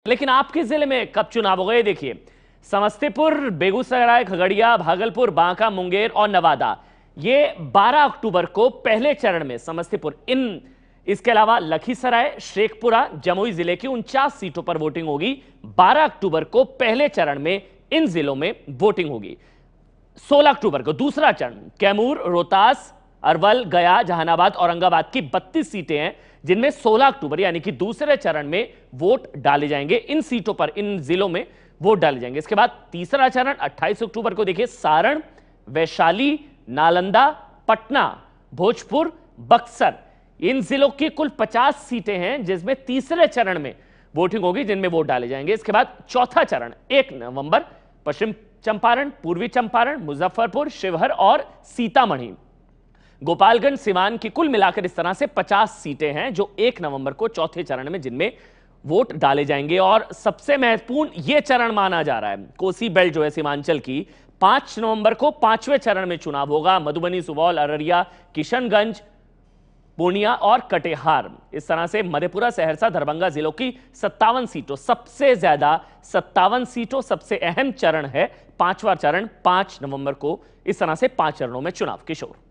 लेकिन आपके जिले में कब चुनाव हो गए? देखिए, समस्तीपुर, बेगूसराय, खगड़िया, भागलपुर, बांका, मुंगेर और नवादा, ये 12 अक्टूबर को पहले चरण में समस्तीपुर, इसके अलावा लखीसराय, शेखपुरा, जमुई जिले की 49 सीटों पर वोटिंग होगी। 12 अक्टूबर को पहले चरण में इन जिलों में वोटिंग होगी। 16 अक्टूबर को दूसरा चरण, कैमूर, रोहतास, अरवल, गया, जहानाबाद, औरंगाबाद की 32 सीटें हैं, जिनमें 16 अक्टूबर यानी कि दूसरे चरण में वोट डाले जाएंगे। इन सीटों पर, इन जिलों में वोट डाले जाएंगे। इसके बाद तीसरा चरण 28 अक्टूबर को देखिए, सारण, वैशाली, नालंदा, पटना, भोजपुर, बक्सर, इन जिलों की कुल 50 सीटें हैं, जिसमें तीसरे चरण में वोटिंग होगी, जिनमें वोट डाले जाएंगे। इसके बाद चौथा चरण 1 नवंबर, पश्चिम चंपारण, पूर्वी चंपारण, मुजफ्फरपुर, शिवहर और सीतामढ़ी, गोपालगंज, सिवान की कुल मिलाकर इस तरह से 50 सीटें हैं, जो 1 नवंबर को चौथे चरण में जिनमें वोट डाले जाएंगे। और सबसे महत्वपूर्ण यह चरण माना जा रहा है, कोसी बेल्ट जो है सीमांचल की, 5 नवंबर को 5वें चरण में चुनाव होगा। मधुबनी, सुपौल, अररिया, किशनगंज, पूर्णिया और कटिहार, इस तरह से मधेपुरा, सहरसा, दरभंगा जिलों की 57 सीटों, सबसे ज्यादा 57 सीटों, सबसे अहम चरण है 5वां चरण, 5 नवंबर को। इस तरह से 5 चरणों में चुनाव। किशोर।